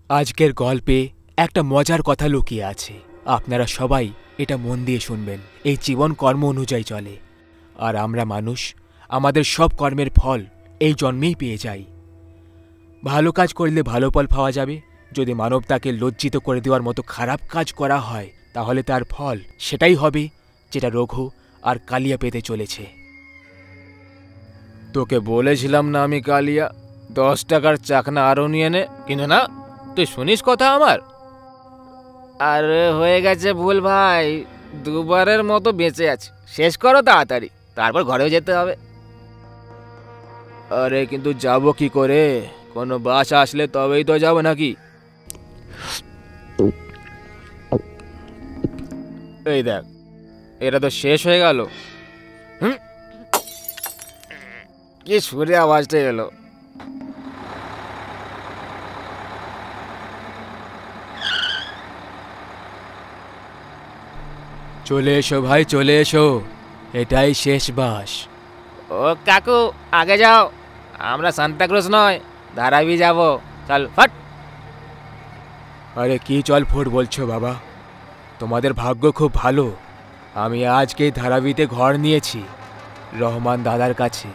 আজকের গল্পে একটা মজার কথা লুকিয়ে আছে। আপনারা সবাই এটা মন দিয়ে শুনবেন। এই জীবন কর্ম অনুযায়ী চলে, আর আমরা মানুষ আমাদের সব কর্মের ফল এই জন্মেই পেয়ে যাই। ভালো কাজ করলে ভালো ফল পাওয়া যাবে। যদি মানবতাকে লজ্জিত করে দেওয়ার মতো খারাপ কাজ করা হয়, তাহলে তার ফল সেটাই হবে যেটা রঘু আর কালিয়া পেতে চলেছে। তোকে বলেছিলাম না আমি কালিয়া 10 টাকার চাকনা আরো নিয়ে নে, কিন্তু না, তুই শুনিস কথা আমার। আরে হয়ে গেছে ভুল ভাই, দুবারের মতো বেঁচে আছে, শেষ করো তাড়াতাড়ি, তারপর ঘরেও যেতে হবে। আরে কিন্তু যাবো কি করে? কোনো বাস আসলে তবেই তো যাবো নাকি? এই দেখ, এটা তো শেষ হয়ে গেল। কি সুরে আওয়াজটা এলো। চলে এসো ভাই, চলে এসো, এটাই শেষ বাস। ও কাকু, আগে যাও, আমরা সান্তাক্রুজ নয়, ধারাবি যাব, চল ফট। আরে কি চল ফুট বলছো বাবা? তোমাদের ভাগ্য খুব ভালো। আমি আজকেই ধারাবিতে ঘর নিয়েছি রহমান দাদার কাছে,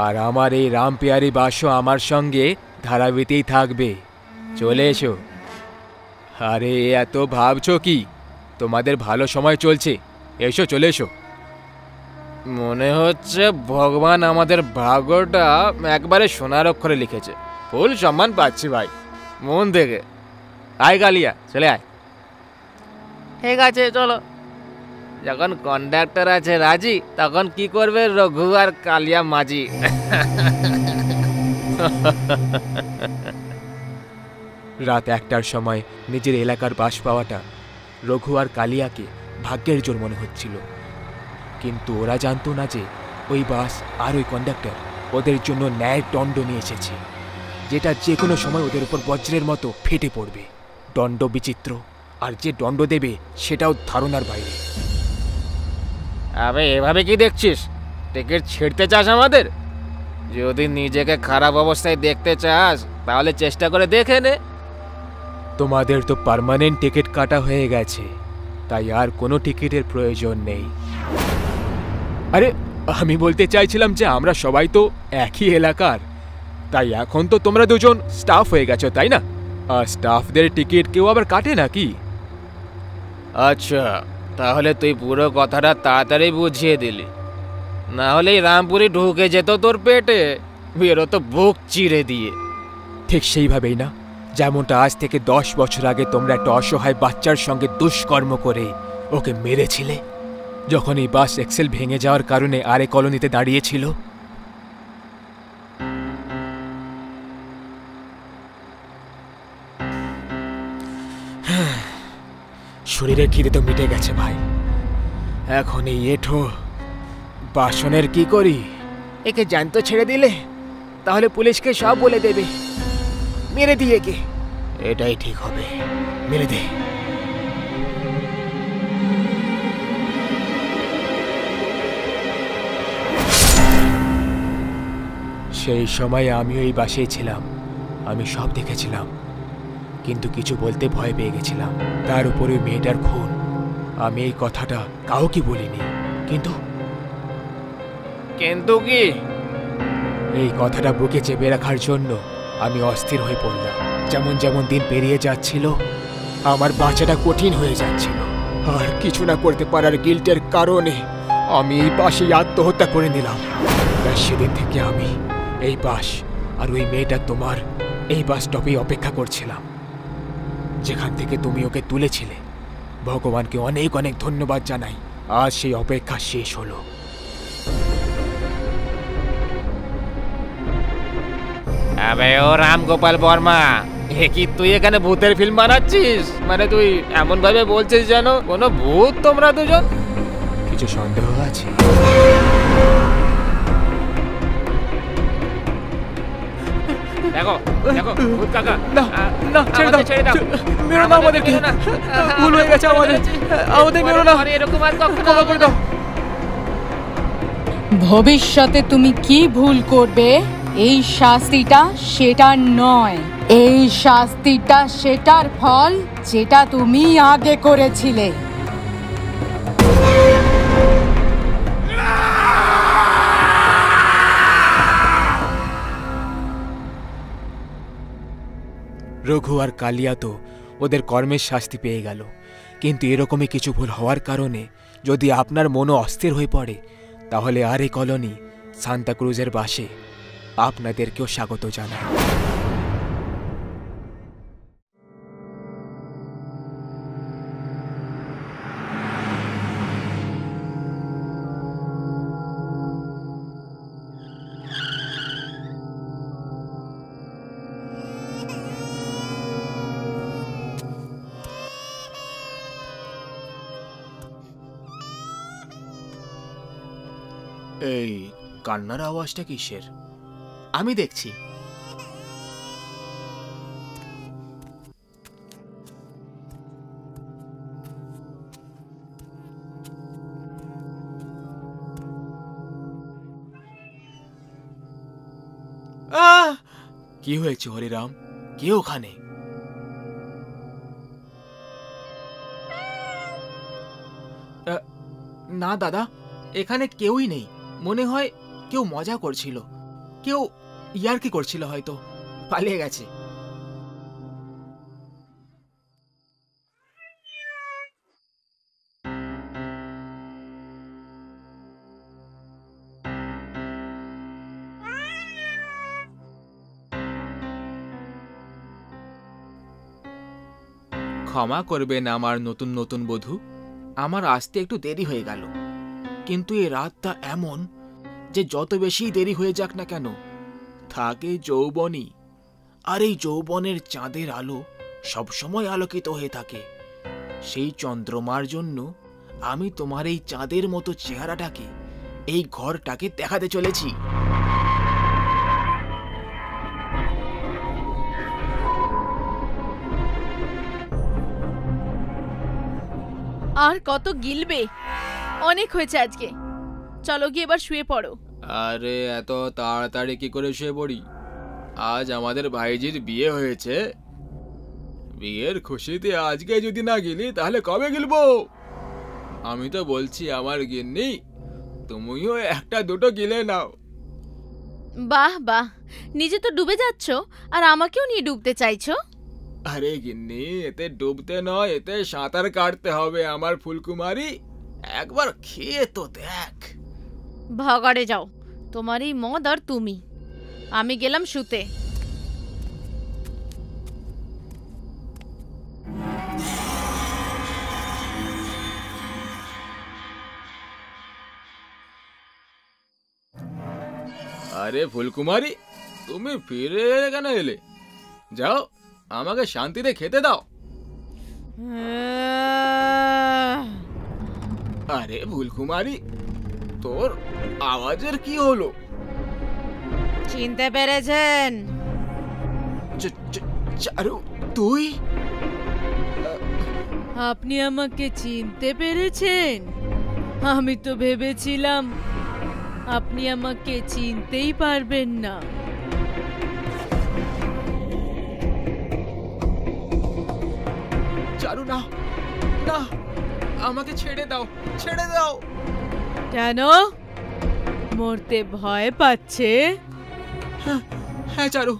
আর আমার এই রামপিয়ারি বাসও আমার সঙ্গে ধারাবিতেই থাকবে। চলে এসো। আরে এত ভাবছো কি? তোমাদের ভালো সময় চলছে, এসো, চলে এসো। মনে হচ্ছে ভগবান আমাদের ভাগ্যটা একবারে সোনার অক্ষরে লিখেছে। ফুল সম্মান পাচ্ছি ভাই, মন থেকে। আয় কালিয়া, চলে আয়। ঠিক আছে চলো। যখন কন্ডাক্টর আছে রাজি, তখন কি করবে রঘু আর কালিয়া মাঝি। রাত 1টার সময় নিজের এলাকার বাস পাওয়াটা রঘু আর কালিয়াকে ভাগ্যের জোর মনে হচ্ছিল, কিন্তু ওরা জানতো না যে ওই বাস আর ওই কন্ডাক্টর ওদের জন্য ন্যায়ের দণ্ড নিয়ে এসেছে, যেটা যে কোনো সময় ওদের উপর বজ্রের মতো ফেটে পড়বে। দণ্ড বিচিত্র, আর যে দণ্ড দেবে সেটাও ধারণার বাইরে। আবে এভাবে কি দেখছিস? টিকিট ছিঁড়তে চাস আমাদের? যদি নিজেকে খারাপ অবস্থায় দেখতে চাস, তাহলে চেষ্টা করে দেখে নে। তোমাদের তো পার্মানেন্ট টিকিট কাটা হয়ে গেছে, তাই আর কোনো টিকিটের প্রয়োজন নেই। আরে আমি বলতে চাইছিলাম যে আমরা সবাই তো একই এলাকার, তাই এখন তো তোমরা দুজন স্টাফ হয়ে গেছো, তাই না? আর স্টাফদের টিকিট কেউ আবার কাটে নাকি? আচ্ছা, তাহলে তুই পুরো কথাটা তাড়াতাড়ি বুঝিয়ে দিলি, না হলেই রামপুরি ঢুকে যেত তোর পেটে, বেরোতো বুক চিরে দিয়ে। ঠিক সেইভাবেই না, যেমনটা আজ থেকে 10 বছর আগে তোমরা একটা অসহায় বাচ্চার সঙ্গে দুষ্কর্ম করে ওকে মেরেছিলে, যখন এই বাস এক্সেল ভেঙে যাওয়ার কারণে আরে কলোনিতে দাঁড়িয়েছিল। শরীরের খিদে তো মিটে গেছে ভাই, এখন এই এঁঠো বাসনের কি করি? একে জ্যান্ত ছেড়ে দিলে তাহলে পুলিশকে সব বলে দেবে। মেরে দিয়ে কে, এটাই ঠিক হবে, মেরে দে। সেই সময় আমি ওই বাসেই ছিলাম, আমি সব দেখেছিলাম, কিন্তু কিছু বলতে ভয় পেয়ে গেছিলাম। তার উপরে মেয়েটার খুন, আমি এই কথাটা কাউকে বলিনি, কিন্তু কি? এই কথাটা বুকে চেপে রাখার জন্য আমি অস্থির হয়ে পড়লাম। যেমন যেমন দিন পেরিয়ে যাচ্ছিল, আমার বাঁচাটা কঠিন হয়ে যাচ্ছিল, আর কিছু না করতে পারার গিল্টের কারণে আমি এই বাসে আত্মহত্যা করে নিলাম। সেদিন থেকে আমি এই বাস আর ওই মেয়েটা তোমার এই বাস স্টপেই অপেক্ষা করছিলাম, যেখান থেকে তুমি ওকে তুলেছিলে। ভগবানকে অনেক অনেক ধন্যবাদ জানাই, আজ সেই অপেক্ষা শেষ হলো। আবে ও রামগোপাল বর্মা, এ কি তুই এখানে ভূতের ফিল্ম বানাচ্ছিস? মানে তুই এমন ভাবে বলছিস যেন কোনো ভূত তোমরা দুজন। কিছু সন্দেহ আছে? দেখো দেখো ভূত কাকা। না না, ছেড়ে দাও, ছেড়ে দাও, মেরো না আমাদেরকে, ভুল হয়ে গেছে আমাদের, আমাদের মেরো না, এরকম আর ক্ষমা করে দাও। ভবিষ্যতে তুমি কি ভুল করবে, এই শাস্তিটা সেটা নয়। এই শাস্তিটা সেটার ফল যেটা তুমি আগে করেছিলে। রঘু আর কালিয়া তো ওদের কর্মের শাস্তি পেয়ে গেল, কিন্তু এরকমই কিছু ভুল হওয়ার কারণে যদি আপনার মনও অস্থির হয়ে পড়ে, তাহলে আর এই কলোনি সান্তাক্রুজের বাসে আপনাদেরকেও স্বাগত জানাই। এই কান্নার আওয়াজটা কিসের? আমি দেখছি। কি হয়েছে হরিরাম? কে ওখানে? না দাদা, এখানে কেউই নেই। মনে হয় কেউ মজা করছিল, কেউ ইয়ার্কি করছিল, হয়তো পালিয়ে গেছে। ক্ষমা করবেন আমার নতুন নতুন বধূ, আমার আসতে একটু দেরি হয়ে গেল। কিন্তু এই রাতটা এমন যে যত বেশি দেরি হয়ে যাক না কেন, থাকে যৌবনই। আর এই যৌবনের চাঁদের আলো সবসময় আলোকিত হয়ে থাকে। সেই চন্দ্রমার জন্য আমি তোমার এই চাঁদের মতো চেহারাটাকে, এই ঘরটাকে দেখাতে চলেছি। আর কত গিলবে? অনেক হয়েছে আজকে, চলো গিয়ে এবার শুয়ে পড়ো। আরে এত তাড়াতাড়ি কি করে শুয়ে পড়ি? আজ আমাদের ভাইজির বিয়ে হয়েছে। বিয়ের খুশিতে আজকে যদি না গেলি তাহলে কবে গিলবো? আমি তো বলছি আমার গিন্নি, তুমিও একটা দুটো গিলে নাও। বাহ বাহ, নিজে তো ডুবে যাচ্ছ আর আমাকেও নিয়ে ডুবতে চাইছো? আরে গিন্নি, এতে ডুবতে নয়, এতে সাঁতার কাটতে হবে আমার ফুলকুমারী। একবার খেয়ে তো দেখ। ভাগাড়ে যাও, তোমার এই মদ আর তুমি। আমি গেলাম শুতে। আরে ফুলকুমারী, তুমি ফিরে কেন এলে? যাও, আমাকে শান্তিতে খেতে দাও। আরে ফুলকুমারী, তোর আওয়াজের কি হলো? চিনতে পেরেছেন? চারু, তুই? আপনি আমাকে চিনতে পেরেছেন? আমি তো ভেবেছিলাম আপনি আমাকে চিনতেই পারবেন না। চারু, না না, আমাকে ছেড়ে দাও, ছেড়ে দাও। কেন? মরতে ভয় পাচ্ছে? হ্যাঁ চারু,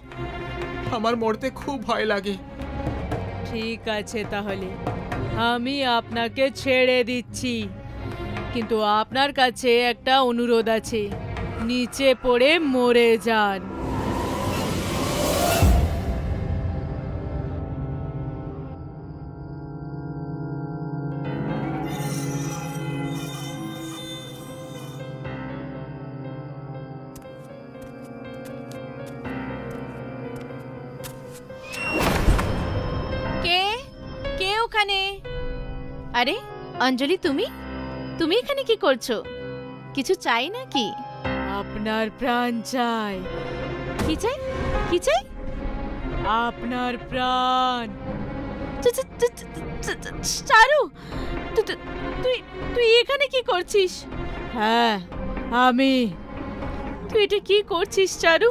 আমার মরতে খুব ভয় লাগে। ঠিক আছে, তাহলে আমি আপনাকে ছেড়ে দিচ্ছি, কিন্তু আপনার কাছে একটা অনুরোধ আছে। নিচে পড়ে মরে যান। আরে অঞ্জলি, তুমি তুমি এখানে কি করছো? কিছু চাই নাকি? আপনার প্রাণ চাই। কি চাই? কি চাই? আপনার প্রাণ। চারু, তুই তুই এখানে কি করছিস? হ্যাঁ আমি। তুই এটা কি করছিস চারু?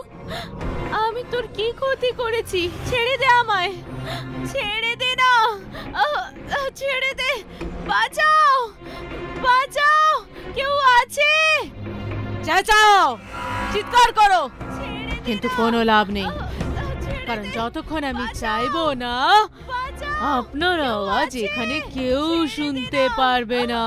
আমি তোর কি ক্ষতি করেছি? ছেড়ে দে আমায়, ছেড়ে দে না, ছেড়ে দে, বাঁচাও, বাঁচাও, কেউ আছে? চেঁচাও, চিৎকার করো, কিন্তু কোনো লাভ নেই, কারণ যতক্ষণ আমি চাইবো না আপনার আওয়াজ এখানে কেউ শুনতে পারবে না।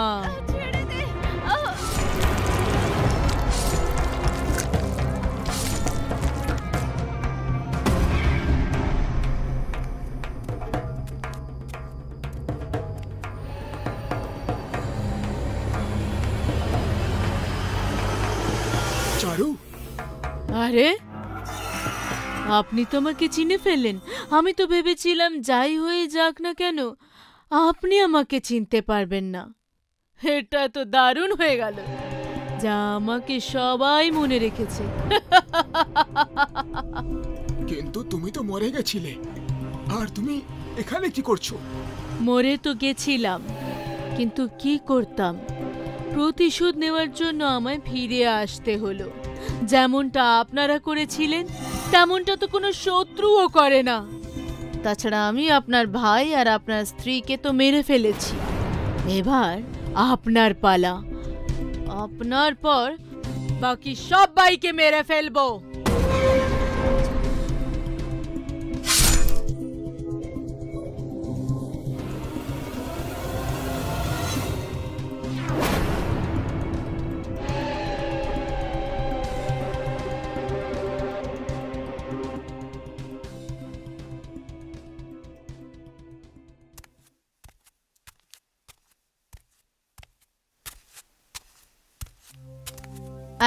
চারু, আরে আপনি তো আমাকে চিনে ফেললেন। আমি তো ভেবেছিলাম যাই হয়ে যাক না কেন আপনি আমাকে চিনতে পারবেন না। এটা তো দারুণ হয়ে গেল, যা আমাকে সবাই মনে রেখেছে। কিন্তু তুমি তো মরে গেছিলে, আর তুমি এখানে কি করছো? মরে তো গেছিলাম, কিন্তু কি করতাম? প্রতিশোধ নেওয়ার জন্য আমায় ফিরে আসতে হলো। যেমনটা আপনারা করেছিলেন তেমনটা তো কোনো শত্রুও করে না। তাছাড়া আমি আপনার ভাই আর আপনার স্ত্রীকে তো মেরে ফেলেছি। এবার আপনার পালা, আপনার পর বাকি সবাইকে মেরে ফেলবো।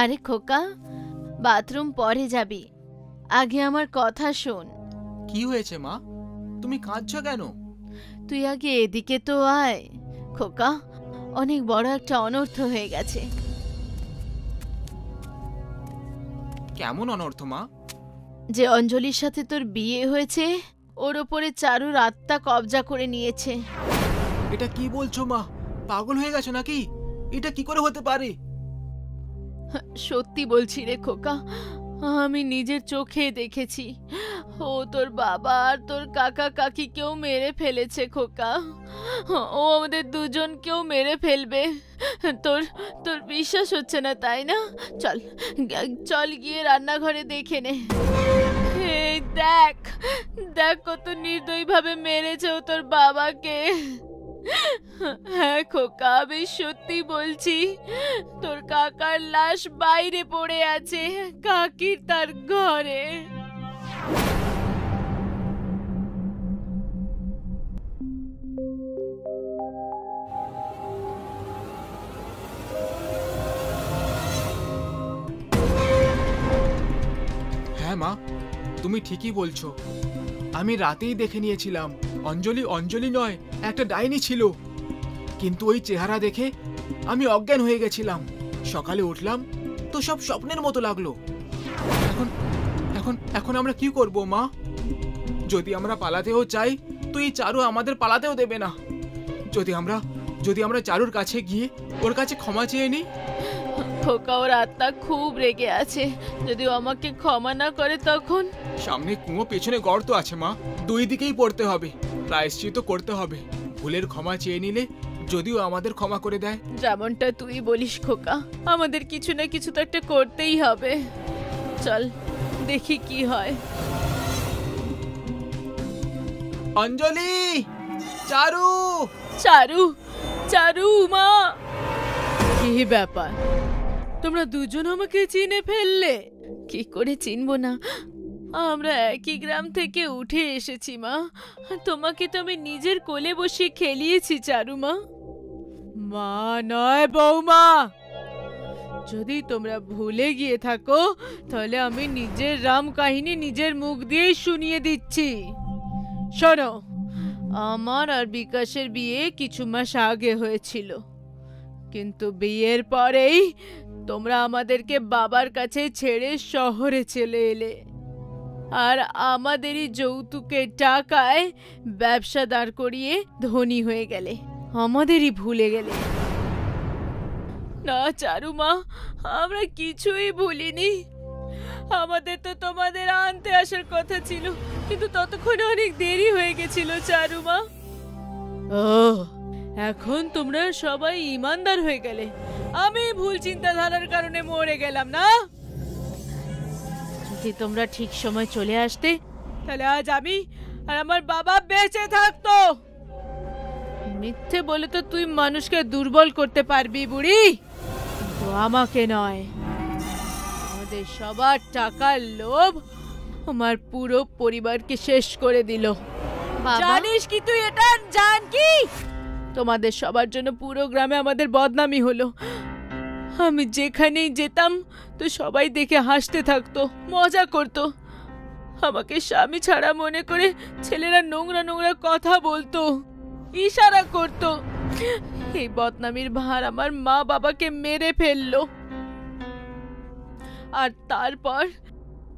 আরে খোকা, বাথরুম পরে যাবি, আগে আমার কথা শোন। কি হয়েছে মা, তুমি কাঁদছো কেন? তুই আগে এদিকে তো আয় খোকা, অনেক বড় একটা অনর্থ হয়ে গেছে। কেমন অনর্থ মা? যে অঞ্জলির সাথে তোর বিয়ে হয়েছে ওর ওপরে চারুর আত্মা কবজা করে নিয়েছে। এটা কি বলছো মা? পাগল হয়ে গেছো নাকি? এটা কি করে হতে পারে? সত্যি বলছি রে খোকা, আমি নিজের চোখে দেখেছি। ও তোর বাবা আর তোর কাকা কাকিকেও মেরে ফেলেছে খোকা। ও আমাদের দুজনকেও মেরে ফেলবে। তোর তোর বিশ্বাস হচ্ছে না তাই না? চল চল গিয়ে রান্নাঘরে দেখে নে। এই দেখ দেখ কত নির্দয়ভাবে মেরেছে ও তোর বাবাকে। হ্যাঁ খোকা, আমি সত্যি বলছি, তোর কাকার লাশ বাইরে পড়ে আছে কাকির তার ঘরে। হ্যাঁ মা, তুমি ঠিকই বলছো। আমি রাতেই দেখে নিয়েছিলাম অঞ্জলি অঞ্জলি নয়, একটা ডাইনি ছিল। কিন্তু ওই চেহারা দেখে আমি অজ্ঞান হয়ে গেছিলাম। সকালে উঠলাম তো সব স্বপ্নের মতো লাগলো। এখন এখন এখন আমরা কি করব মা? যদি আমরা পালাতেও চাই তো এই চারু আমাদের পালাতেও দেবে না। যদি আমরা চারুর কাছে গিয়ে ওর কাছে ক্ষমা চেয়ে নিই। খোকা, ওর আত্মা খুব রেগে আছে, যদি ও আমাকে ক্ষমা না করে তখন? সামনে কুয়ো, পেছনে গর্ত আছে মা, দুই দিকেই পড়তে হবে, প্রায়শ্চিত করতে হবে। ভুলের ক্ষমা চেয়ে নিলে যদিও আমাদের ক্ষমা করে দেয়। যেমনটা তুই বলিস খোকা, আমাদের কিছু না কিছু তো একটা করতেই হবে। চল দেখি কি হয়। অঞ্জলি, চারু, চারু, চারু মা, কি ব্যাপার? তোমরা দুজন আমাকে চিনে ফেললে? কি করে চিনবো না, আমরা একই গ্রাম থেকে উঠে এসেছি মা। তোমাকে তো আমি নিজের কোলে বসে খেলিয়েছি চারু মা। মা নয় বৌমা, যদি তোমরা ভুলে গিয়ে থাকো তাহলে আমি নিজের রাম কাহিনী নিজের মুখ দিয়েই শুনিয়ে দিচ্ছি। শোনো, আমার আর বিকাশের বিয়ে কিছু মাস আগে হয়েছিল, কিন্তু বিয়ের পরেই তোমরা আমাদেরকে বাবার কাছে ছেড়ে শহরে চলে এলে, আর আমাদেরই যৌতুকের টাকায় ব্যবসা দাঁড় করিয়ে ধনী হয়ে গেলে, আমাদেরই ভুলে গেলে। না চারু মা, আমরা কিছুই ভুলিনি, আমাদের তো তোমাদের আনতে আসার কথা ছিল, কিন্তু ততক্ষণে অনেক দেরি হয়ে গেছিল চারুমা। ও, এখন তোমরা সবাই ইমানদার হয়ে গেলে। আমি ভুল চিন্তাধারার কারণে মরে গেলাম না। যদি তোমরা ঠিক সময় চলে আসতে, তাহলে আজ আমি আর আমার বাবা বেঁচে থাকতো। মিথ্যে বলে তো তুই মানুষকে দুর্বল করতে পারবি বুড়ি, কিন্তু আমাকে নয়। আমাদের সবার টাকার লোভ আমার পুরো পরিবারকে শেষ করে দিল। জানিস কি তুই এটা? জান কি তোমাদের সবার জন্য পুরো গ্রামে আমাদের বদনামি হলো। আমি যেখানেই যেতাম তো সবাই দেখে হাসতে থাকতো, মজা করতো। আমাকে স্বামী ছাড়া মনে করে ছেলেরা নোংরা নোংরা কথা বলতো, ইশারা করতো। এই বদনামির ভার আমার মা বাবাকে মেরে ফেললো। আর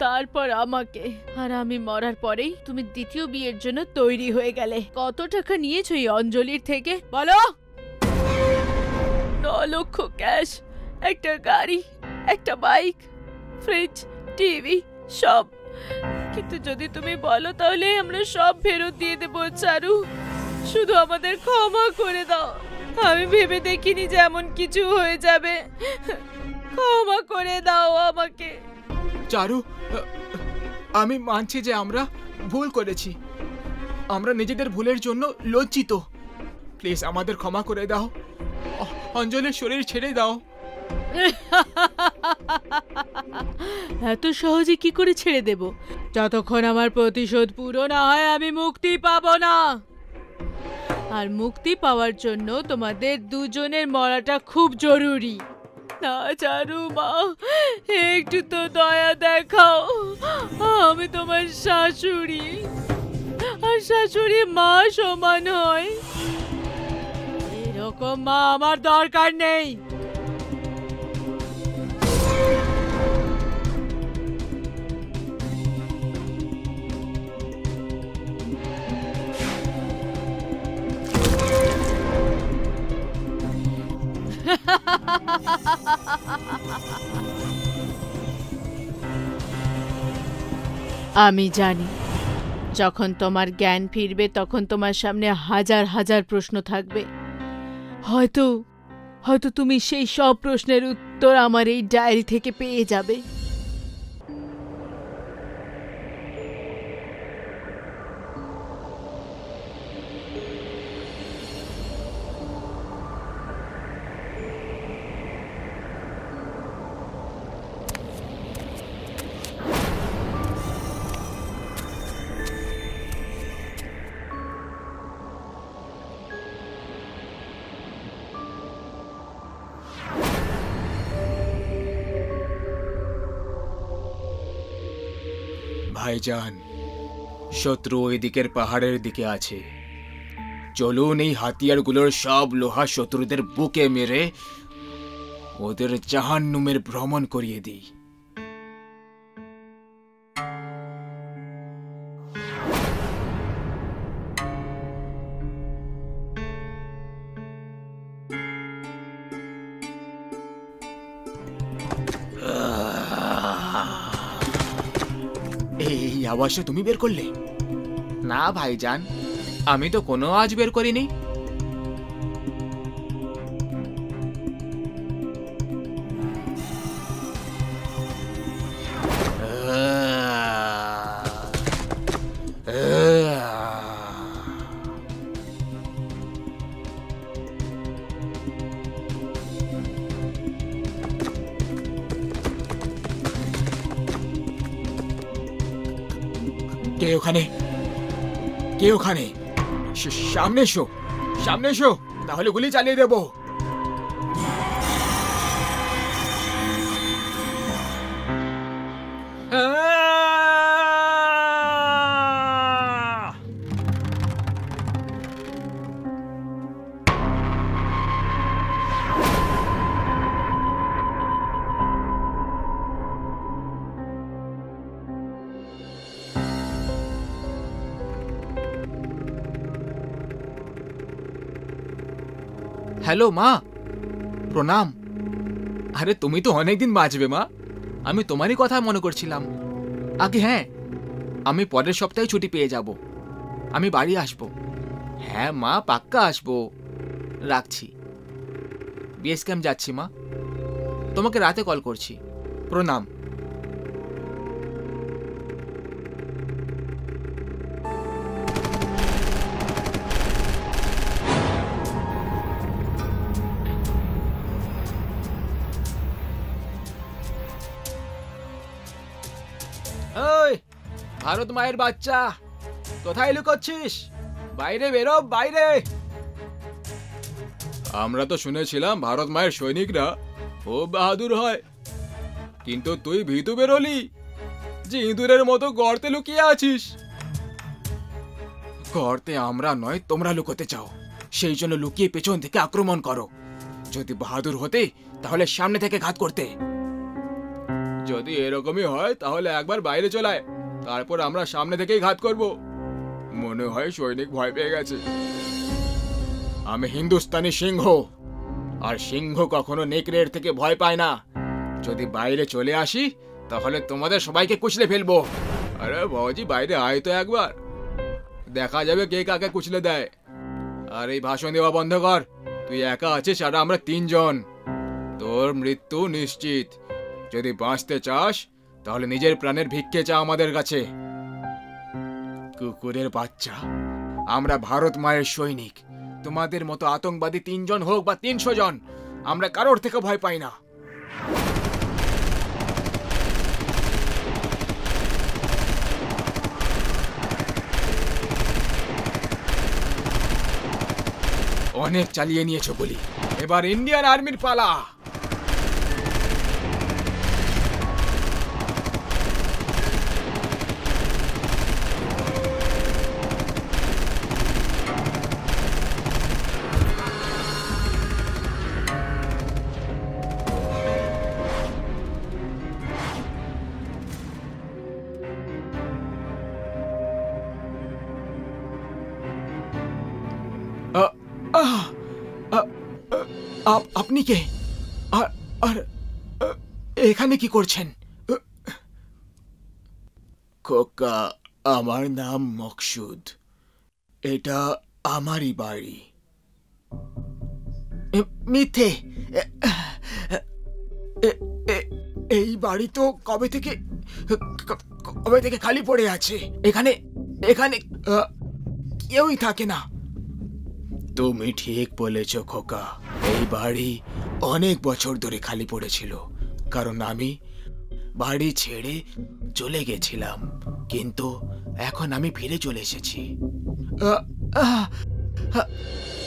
তারপর আমাকে। আর আমি মরার পরেই তুমি দ্বিতীয় বিয়ের জন্য তৈরি হয়ে গেলে। কত টাকা নিয়েছো এই অঞ্জলির থেকে বলো? 9 লক্ষ ক্যাশ, একটা গাড়ি, একটা বাইক, ফ্রিজ, টিভি, সব। কিন্তু যদি তুমি বলো তাহলে আমরা সব ফেরত দিয়ে দেবো চারু। শুধু আমাদের ক্ষমা করে দাও। আমি ভেবে দেখিনি যে এমন কিছু হয়ে যাবে। ক্ষমা করে দাও আমাকে। চারু, আমি মানছি যে আমরা ভুল করেছি। আমরা নিজেদের ভুলের জন্য লজ্জিত। প্লিজ আমাদের ক্ষমা করে দাও। অঞ্জলির শরীর ছেড়ে দাও। এত সহজে কি করে ছেড়ে দেব? যতক্ষণ আমার প্রতিশোধ পুরো না হয় আমি মুক্তি পাবো না। আর মুক্তি পাওয়ার জন্য তোমাদের দুজনের মরাটা খুব জরুরি। না চারু মা, একটু তো দয়া দেখাও। আমি তোমার শাশুড়ি, আর শাশুড়ি মা সমান হয়। এরকম মা আমার দরকার নেই। আমি জানি যখন তোমার জ্ঞান ফিরবে তখন তোমার সামনে হাজার হাজার প্রশ্ন থাকবে। হয়তো তুমি সেই সব প্রশ্নের উত্তর আমার এই ডায়েরি থেকে পেয়ে যাবে। ভাইজান, শত্রু ওই দিকের পাহাড়ের দিকে আছে। চলুন এই হাতিয়ারগুলোর সব লোহা শত্রুদের বুকে মেরে ওদের জাহান্নুমের ভ্রমণ করিয়ে দিই। এই আওয়াজটা তুমি বের করলে? না ভাইজান, আমি তো কোনো আওয়াজ বের করিনি। কে ওখানে? কে ওখানে? সামনে এসো, সামনে এসো, তাহলে গুলি চালিয়ে দেবো। হ্যালো মা, প্রণাম। আরে তুমি তো অনেকদিন বাঁচবে মা। আমি তোমারই কথা মনে করছিলাম। আগে হ্যাঁ, আমি পরের সপ্তাহে ছুটি পেয়ে যাব, আমি বাড়ি আসব। হ্যাঁ মা, পাক্কা আসবো। রাখছি, বেস ক্যাম্প যাচ্ছি মা, তোমাকে রাতে কল করছি। প্রণাম। ওই ভারত মায়ের বাচ্চা, কোথায় লুকোচ্ছিস? বাইরে বেরো, বাইরে। আমরা তো শুনেছিলাম ভারত মায়ের সৈনিকরা খুব বাহাদুর হয়, কিন্তু তুই ভীতু বেরোলি যে ইঁদুরের মতো গর্তে লুকিয়ে আছিস। গর্তে আমরা নয়, তোমরা লুকোতে চাও, সেই জন্য লুকিয়ে পেছন থেকে আক্রমণ করো। যদি বাহাদুর হতে তাহলে সামনে থেকে ঘাত করতে। যদি এরকমই হয় তাহলে একবার বাইরে চলায়, তারপর আমরা সামনে থেকেই ঘাত করব। মনে হয় সৈনিক ভয় পেয়ে গেছে। আমি হিন্দুস্তানি সিংহ, আর সিংহ কখনো নেকড়ের থেকে ভয় পায় না। যদি বাইরে চলে আসি তাহলে তোমাদের সবাইকে কুচলে ফেলবো। আরে বাবাজি, বাইরে আয় তো একবার, দেখা যাবে কে কাকে কুচলে দেয়। আর এই ভাষণ দেওয়া বন্ধ কর। তুই একা আছিস আর আমরা 3 জন। তোর মৃত্যু নিশ্চিত। যদি বাঁচতে চাস তাহলে নিজের প্রাণের ভিক্ষে চা আমাদের কাছে। কুকুরের বাচ্চা, আমরা ভারত মায়ের সৈনিক। তোমাদের মতো আতঙ্কবাদী 3 জন হোক বা 300 জন, আমরা কারোর থেকে ভয় পাই না। অনেক চালিয়ে নিয়েছো বলি, এবার ইন্ডিয়ান আর্মির পালা। আপনি কে? আর এখানে কি করছেন? খোকা, আমার নাম মকসুদ, এটা আমারই বাড়ি। মিথ্যে, এই বাড়ি তো কবে থেকে খালি পড়ে আছে। এখানে এখানে কেউই থাকে না। তুমি ঠিক বলেছ খোকা, এই বাড়ি অনেক বছর ধরে খালি পড়েছিল, কারণ আমি বাড়ি ছেড়ে চলে গেছিলাম, কিন্তু এখন আমি ফিরে চলে এসেছি।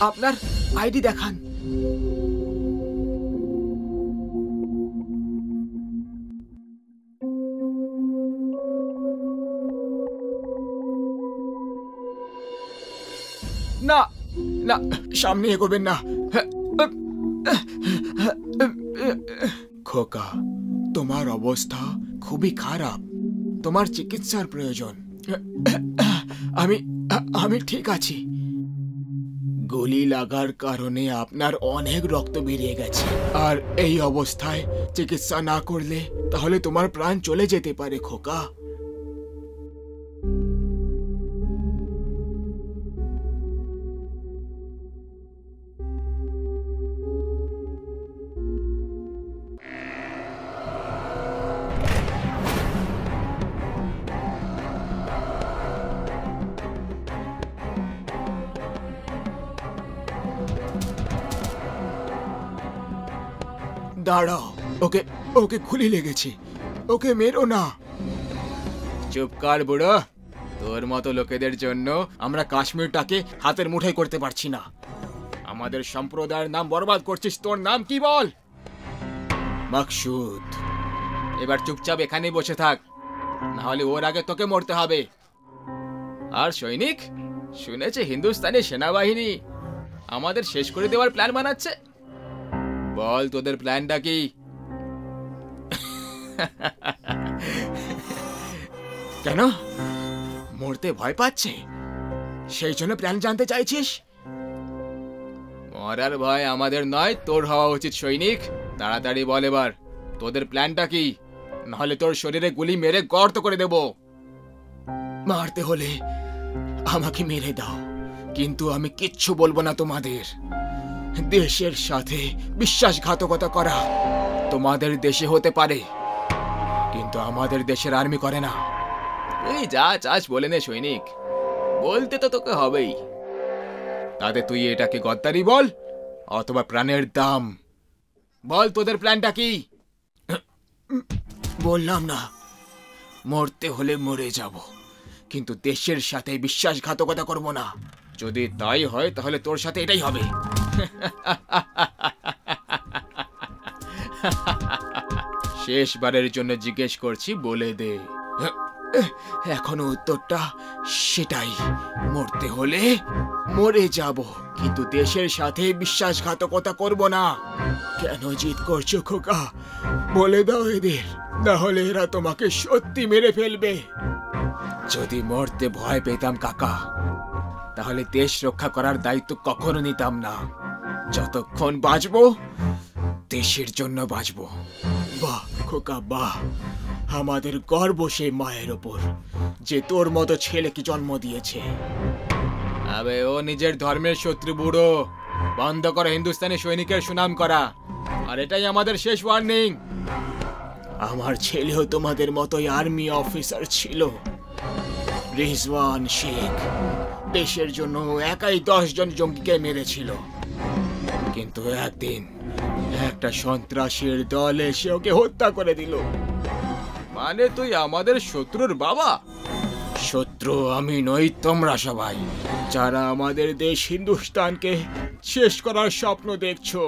আপনার আইডি দেখান। না না, সামনে এগোবেন না। খোকা, তোমার অবস্থা খুবই খারাপ, তোমার চিকিৎসার প্রয়োজন। আমি ঠিক আছি। গুলি লাগার কারণে আপনার অনেক রক্ত বেরিয়ে গেছে, আর এই অবস্থায় চিকিৎসা না করলে তাহলে তোমার প্রাণ চলে যেতে পারে খোকা। দাঁড়াও, ওকে ওকে গুলি লেগেছে, ওকে মেরো না। চুপ কর বুড়ো, তোর মতো লোকেদের জন্য আমরা কাশ্মীরটাকে হাতের মুঠোয় করতে পারছি না। আমাদের সম্প্রদায়ের নাম বরবাদ করছিস। তোর নাম কি বল? মকসুদ। এবার চুপচাপ এখানেই বসে থাক, না হলে ওর আগে তোকে মরতে হবে। আর সৈনিক, শুনেছে হিন্দুস্তানি সেনাবাহিনী আমাদের শেষ করে দেওয়ার প্ল্যান বানাচ্ছে। বল তোদের প্ল্যানটা কি? কেন মরতে ভয় পাচ্ছে, সেই জন্য প্ল্যান জানতে চাইছিস? মরার ভয় আমাদের নয়, তোর হওয়া উচিত সৈনিক। তাড়াতাড়ি বল এবার তোদের প্ল্যানটা কি? নাহলে তোর শরীরে গুলি মেরে গর্ত করে দেব। মারতে হলে আমাকে মেরে দাও, কিন্তু আমি কিচ্ছু বলবো না তোমাদের। দেশের সাথে বিশ্বাসঘাতকতা করা তোমাদের দেশে হতে পারে, কিন্তু আমাদের দেশের আর্মি করে না। তুই যা চাস বলে নে সৈনিক, বলতে তো তোকে হবেই। তাতে তুই এটাকে গদ্দারি বল অথবা প্রাণের দাম বল। তোদের প্ল্যানটা কি? বললাম না, মরতে হলে মরে যাব, কিন্তু দেশের সাথে বিশ্বাসঘাতকতা করব না। যদি তাই হয় তাহলে তোর সাথে এটাই হবে। শেষবারের জন্য জিজ্ঞেস করছি, বলে দে। এখনো উত্তরটা সেটাই, মরতে হলে মরে যাব, কিন্তু দেশের সাথে বিশ্বাসঘাতকতা করব না। কেন জিদ করছো খোকা? বলে দাও এদের, না হলে এরা তোমাকে সত্যি মেরে ফেলবে। যদি মরতে ভয় পেতাম কাকা, তাহলে দেশ রক্ষা করার দায়িত্ব কখনো নিতাম না। যতক্ষণ বাঁচবো দেশের জন্য বাঁচবো। বাহ খোকা বাহ, আমাদের গর্ব সেই মায়ের ওপর যে তোর মতো ছেলেকে জন্ম দিয়েছে। আবে ও নিজের ধর্মের শত্রু বুড়ো, বন্ধ করো হিন্দুস্তানি সৈনিকের সুনাম করা। আর এটাই আমাদের শেষ ওয়ার্নিং। আমার ছেলেও তোমাদের মতোই আর্মি অফিসার ছিল, রিজওয়ান শেখ। দেশের জন্য একাই 10 জন জঙ্গিকে মেরেছিল, কিন্তু একদিন একটা সন্ত্রাসীর দল এসে ওকে হত্যা করে দিল। মানে তুই আমাদের শত্রুর বাবা? শত্রু আমি নই, তোমরা সবাই যারা আমাদের দেশ হিন্দুস্তানকে শেষ করার স্বপ্ন দেখছো।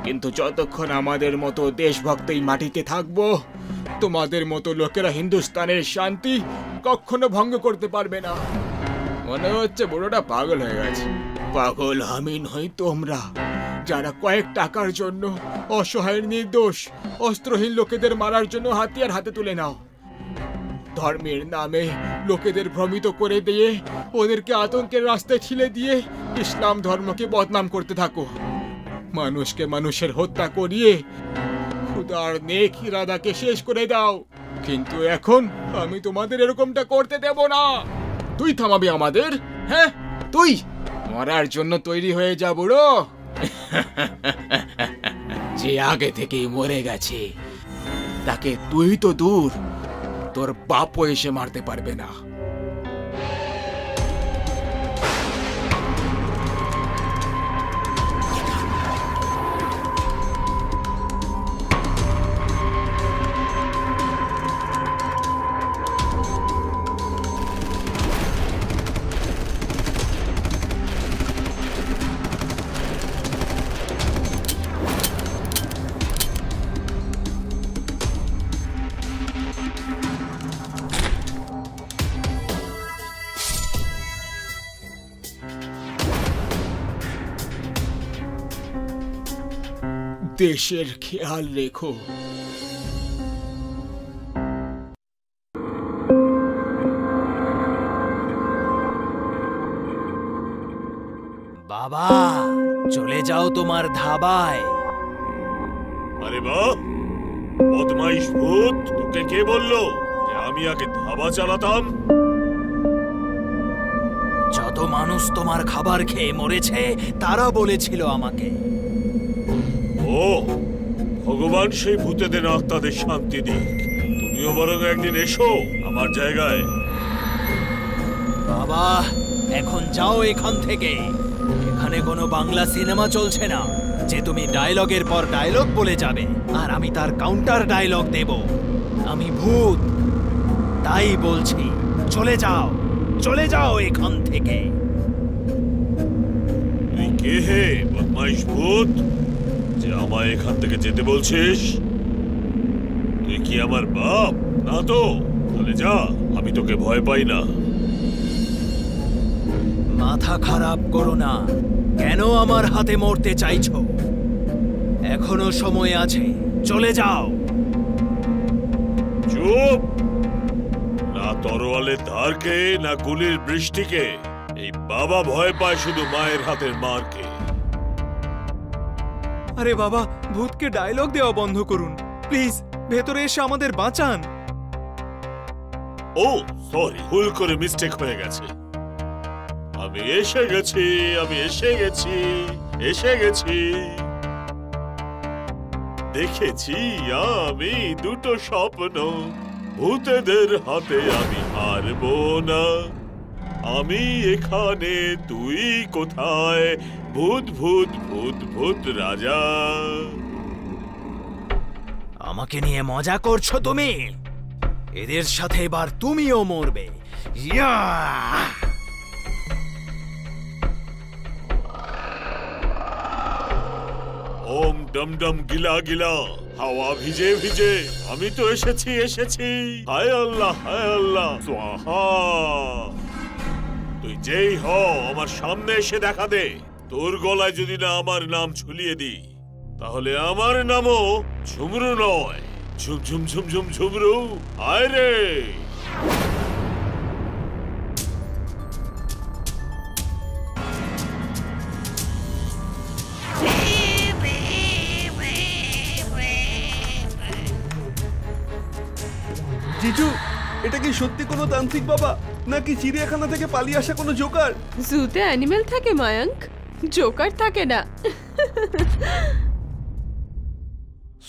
কিন্তু যতক্ষণ আমাদের মতো দেশভক্ত এই মাটিতে থাকবো, তোমাদের মতো লোকেরা হিন্দুস্তানের শান্তি কখনো ভঙ্গ করতে পারবে না। মনে হচ্ছে বুড়োটা পাগল হয়ে গেছে। পাগল আমি নই, তোমরা যারা কয়েক টাকার জন্য অসহায় নির্দোষ অস্ত্রহীন লোকেদের মারার জন্য হাতিয়ার হাতে তুলে নাও। ধর্মের নামে লোকেদের ভ্রমিত করে দিয়ে ওদেরকে আতঙ্কের রাস্তায় ঠেলে দিয়ে ইসলাম ধর্মকে বদনাম করতে থাকো। মানুষকে মানুষের হত্যা করিয়ে খুদার নেক ইরাদাকে শেষ করে দাও। কিন্তু এখন আমি তোমাদের এরকমটা করতে দেব না। তুই থামাবি আমাদের? হ্যাঁ, তুই মরার জন্য তৈরি হয়ে যা বুড়ো। যে আগে থেকেই মরে গেছে তাকে তুই তো দূর, তোর বাপও এসে মারতে পারবে না। দেশের খেয়াল রেখো। বাবা চলে যাও তোমার ধাবায়। আরে বাহ, বদমাইশ ভূত, তোকে কে বললো যে আমি আগে ধাবা চালাতাম? যত মানুষ তোমার খাবার খেয়ে মরেছে তারা বলেছিল আমাকে। ও ভগবান সেই ভূতেদের আত্মাদের শান্তি দিক। তুমিও বরং একদিন এসো আমার জায়গায়। বাবা এখন যাও এখান থেকে। এখানে কোনো বাংলা সিনেমা চলছে না যে তুমি ডায়লগের পর ডায়লগ বলে যাবে আর আমি তার কাউন্টার ডায়লগ দেব। আমি ভূত, তাই বলছি চলে যাও, চলে যাও এখান থেকে। তুই কে হে বদমাইশ ভূত যে আমায় এখান থেকে যেতে বলছিস? তুই কি আমার বাপ? না তো, তাহলে যা, আমি তোকে ভয় পাই না। মাথা খারাপ করো না। কেন আমার হাতে মরতে চাইছো? এখনো সময় আছে, চলে যাও। চুপ! না তরোয়ালের ধারকে না গুলির বৃষ্টিকে, এই বাবা ভয় পায় শুধু মায়ের হাতের মারকে। আরে বাবা, ভূতকে ডায়লগ দেওয়া বন্ধ করুন প্লিজ। ভেতরে এসে আমাদের বাঁচান। ও সরি, ভুল করে মিস্টেক হয়ে গেছে। আমি এসে গেছি, আমি এসে গেছি, এসে গেছি। দেখেছি আমি দুটো স্বপ্ন, ভূতেদের হাতে আমি হারবো না। আমি এখানে, তুই কোথায়? ভূত ভূত ভূত ভূত রাজা। আমাকে নিয়ে মজা করছো তুমি? এদের সাথে এবার তুমিও মরবে। ইয়া! ওম ডম ডম গিলা গিলা, হাওয়া ভিজে ভিজে আমি তো এসেছি, এসেছি। হায় আল্লাহ, হায় আল্লাহ, সোহা। তুই যেই হ, আমার সামনে এসে দেখা দে। তোর গলায় যদি না আমার নাম ঝুলিয়ে দিই, তাহলে আমার নামও ঝুমরু নয়, ঝুম ঝুম ঝুম ঝুম ঝুমরু। আয় রে। জিজু, এটা কি সত্যি কোনো তান্ত্রিক বাবা, নাকি চিড়িয়াখানা থেকে পালিয়ে আসা কোনো জোকার? জুতে অ্যানিমেল থাকে মায়াঙ্ক, জোকার থাকে না।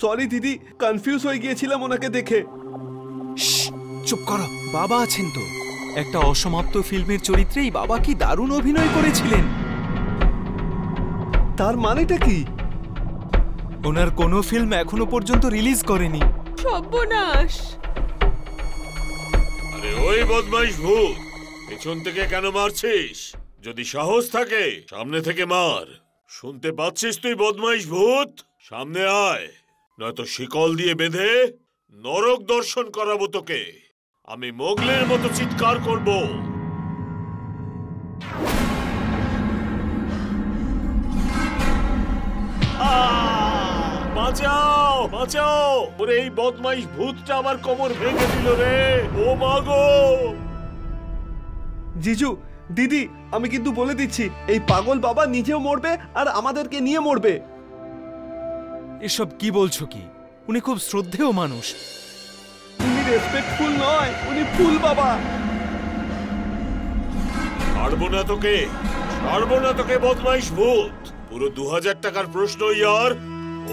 সরি দিদি, কনফিউজ হয়ে গিয়েছিলাম ওনাকে দেখে। চুপ করো, বাবা আছেন তো। একটা অসমাপ্ত ফিল্মের চরিত্রেই বাবা কি দারুণ অভিনয় করেছিলেন। তার মানেটা কি? ওনার কোনো ফিল্ম এখনো পর্যন্ত রিলিজ করেনি। সর্বনাশ! আরে ওই বদমাইশ ভূত, পেছন থেকে কেন মারছিস? যদি সাহস থাকে সামনে থেকে মার। শুনতে পাচ্ছিস তুই বদমাইশ ভূত? সামনে আয়, নয়তো শিকল দিয়ে বেঁধে নরক দর্শন করাবো তোকে। আমি মোগলের মতো চিৎকার করব। বাঁচাও, বাঁচাও! ওরে এই বদমাইশ ভূতটা আমার কোমর ভেঙে দিল রে। ও মাগো! জিজু, দিদি, আমি কিন্তু বলে দিচ্ছি, এই পাগল বাবা নিজেও মরবে আর আমাদেরকে নিয়ে মরবে। এসব কি বলছো কি? উনি খুব শ্রদ্ধেয় মানুষ। উনি রেসপেক্টফুল নয়, উনি ফুল বাবা। ছাড়বো না তোকে, ছাড়বো না তোকে বদমাইশ ভূত। পুরো 2000 টাকার প্রশ্ন ইয়ার।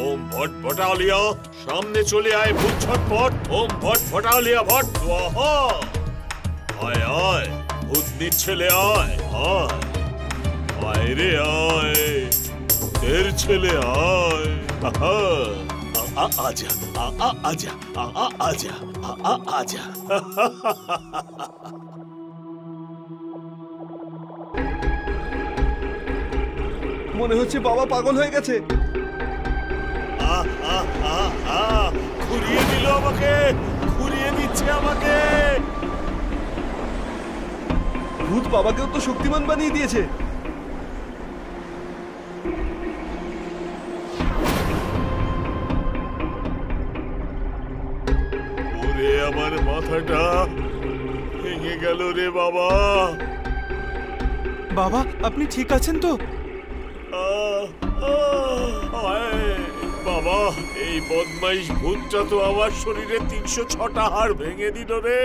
ওম ভট ভটালিয়া, সামনে চলে আয় ভূত ছটপট। ওম ভট ভটালিয়া ভট স্বাহা। আয় আয় ভূত নিচ্ছেলে, আয় আয়, আয় রে আয়, ভূতের ছেলে আয়। আহা, আজা, আজা, আজা, আজা। মনে হচ্ছে বাবা পাগল হয়ে গেছে। ঘুরিয়ে দিল আমাকে, ঘুরিয়ে দিচ্ছে আমাকে। ভূত বাবাকেও তো শক্তিমান বানিয়ে দিয়েছে। ওরে আমার মাথাটা ভেঙে গেল রে বাবা। বাবা, আপনি ঠিক আছেন তো? বাবা, এই বদমাইশ ভূতটা তো আমার শরীরে 306টা হাড় ভেঙে দিল রে।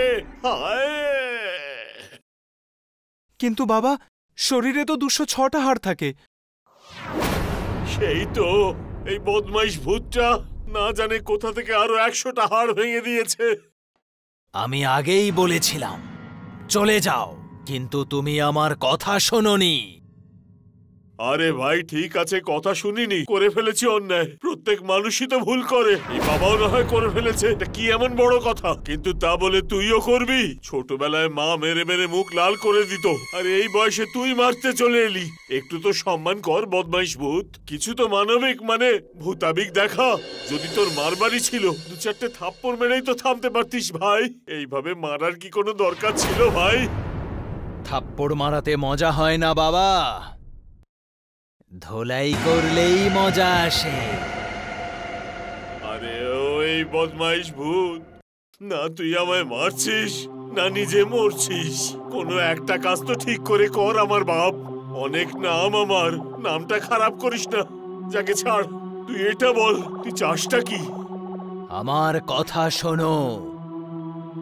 কিন্তু বাবা, শরীরে তো 206টা হাড় থাকে। সেই তো, এই বদমাইশ ভূতটা না জানে কোথা থেকে আরো 100টা হাড় ভেঙে দিয়েছে। আমি আগেই বলেছিলাম চলে যাও, কিন্তু তুমি আমার কথা শোনোনি। আরে ভাই ঠিক আছে, কথা শুনিনি, করে ফেলেছি অন্যায়। প্রত্যেক মানুষই তো ভুল করে, এই বাবাও না হয় করে ফেলেছে, এটা কি এমন বড় কথা? কিন্তু তা বলে তুইও করবি? ছোটবেলায় মা মেরে মেরে মুখ লাল করে দিত, আর এই বয়সে তুই মারতে চলে এলি। একটু তো সম্মান কর বদমাইশ ভূত, কিছু তো মানবিক মানে ভূতাবিক দেখা। যদি তোর মারবারই ছিল, 2-4টে থাপ্পড় মেরেই তো থামতে পারতিস ভাই। এইভাবে মারার কি কোনো দরকার ছিল ভাই? থাপ্পড় মারাতে মজা হয় না বাবা, ধোলাই করলেই মজা আসে। আরে ওই বদমাইশ ভূত, না তুই আমায় মারছিস না নিজে মরছিস। কোনো একটা কাজ তো ঠিক করে কর আমার বাপ। অনেক নাম আমার, নামটা খারাপ করিস না। যাকে ছাড়, তুই এটা বল তুই চাসটা কি? আমার কথা শোনো।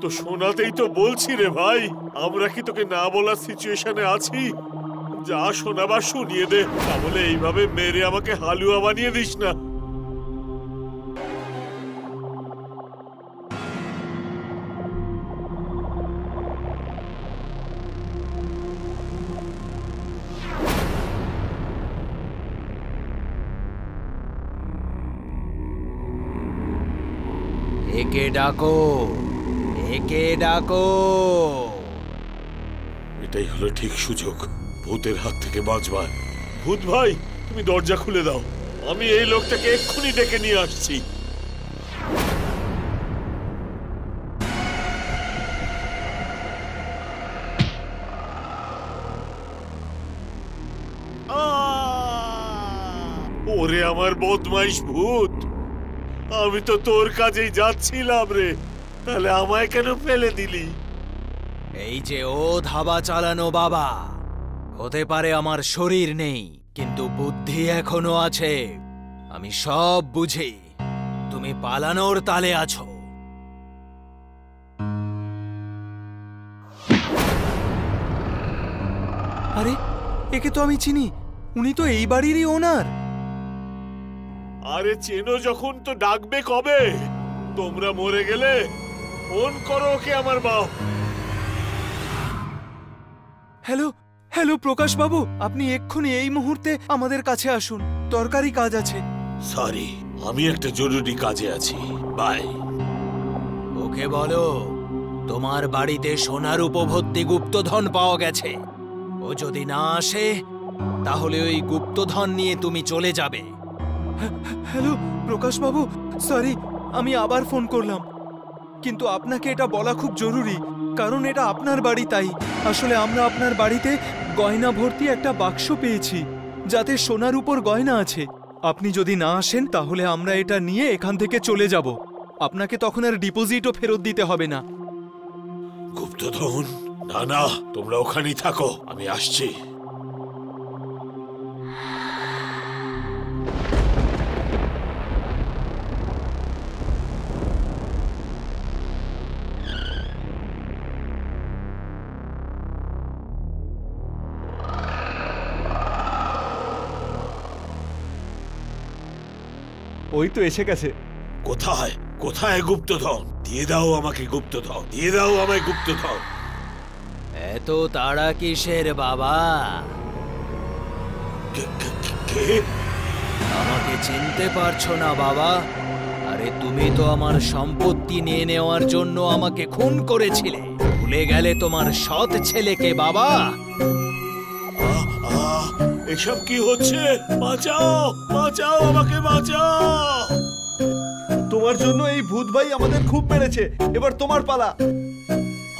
তো শোনাতেই তো বলছি রে ভাই, আমরা কি তোকে না বলার সিচুয়েশনে আছি? যা শোনাবার শুনিয়ে দে, তাহলে এইভাবে মেরে আমাকে হালুয়া বানিয়ে দিস না। একে ডাকো, একে ডাকো। এটাই হলো ঠিক সুযোগ ভূতের হাত থেকে বাঁচবার। ভূত ভাই, তুমি দরজা খুলে দাও, আমি এই লোকটাকে এক্ষুনি ডেকে নিয়ে আসছি। ওরে আমার বদমাইশ ভূত, আমি তো তোর কাজেই যাচ্ছিলাম রে, তাহলে আমায় কেন ফেলে দিলি? এই যে ও ধাবা চালানো বাবা, হতে পারে আমার শরীর নেই, কিন্তু বুদ্ধি এখনো আছে। আমি সব বুঝি। তুমি পালানোর তালে আছো। আরে, একে তো আমি চিনি। উনি তো এই বাড়িরই ওনার। আরে চেনো যখন তো ডাকবে কবে? তোমরা মরে গেলে ফোন করো ওকে আমার বাপ। হ্যালো হ্যালো প্রকাশ বাবু, আপনি এক্ষুনি এই মুহূর্তে আমাদের কাছে আসুন, দরকারি কাজ আছে। সরি, আমি একটা জরুরি কাজে আছি, বাই। ওকে বলো তোমার বাড়িতে সোনার উপভর্তি গুপ্তধন পাওয়া গেছে। ও যদি না আসে তাহলে ওই গুপ্তধন নিয়ে তুমি চলে যাবে। হ্যালো প্রকাশ বাবু, সরি আমি আবার ফোন করলাম, কিন্তু আপনাকে এটা বলা খুব জরুরি, কারণ এটা আপনার বাড়ি। তাই আসলে আমরা আপনার বাড়িতে গয়না ভর্তি একটা বাক্স পেয়েছি, যাতে সোনার উপর গয়না আছে। আপনি যদি না আসেন তাহলে আমরা এটা নিয়ে এখান থেকে চলে যাব। আপনাকে তখন আর ডিপোজিটও ফেরত দিতে হবে না। গুপ্তধন? না না, তোমরা ওখানেই থাকো, আমি আসছি। ওই তো এসে গেছে। কোথায় কোথায় গুপ্তধন? দিয়ে দাও আমাকে গুপ্তধন, দিয়ে দাও আমায় গুপ্তধন। এত তাড়া কিসের বাবা? কে? আমাকে চিনতে পারছো না বাবা? আরে তুমি তো আমার সম্পত্তি নিয়ে নেওয়ার জন্য আমাকে খুন করেছিলে। ভুলে গেলে তোমার সৎ ছেলেকে বাবা? এসব কি হচ্ছে? বাঁচাও, বাঁচাও, আমাকে বাঁচাও। তোমার জন্য এই ভূত ভাই আমাদের খুব মেরেছে, এবার তোমার পালা।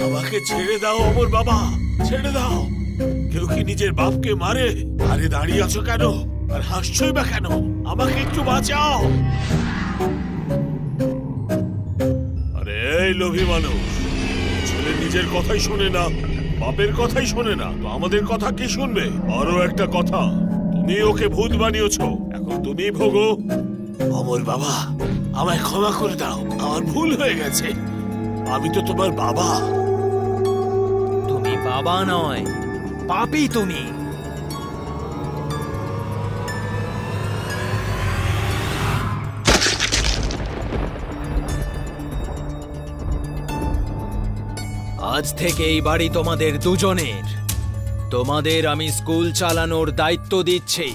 আমাকে ছেড়ে দাও অমর বাবা, ছেড়ে দাও। কেউ কি নিজের বাপকে মারে? আরে দাঁড়িয়ে আছো কেন আর হাসছোই বা কেন? আমাকে একটু বাঁচাও। আরে এই লোভী মানুষ, ছেলে নিজের কথাই শোনে না, বাপের কথাই শোনে না, তো আমাদের কথা কি শুনবে? আরো একটা কথা, তুমি ওকে ভূত বানিয়েছো, এখন তুমি ভোগো। অমর বাবা, আমায় ক্ষমা করে দাও, আমার ভুল হয়ে গেছে। আমি তো তোমার বাবা। তুমি বাবা নয়, পাপী তুমি। আজ থেকে এই বাড়ি তোমাদের দুজনের। তোমাদের আমি স্কুল চালানোর দায়িত্ব দিচ্ছি,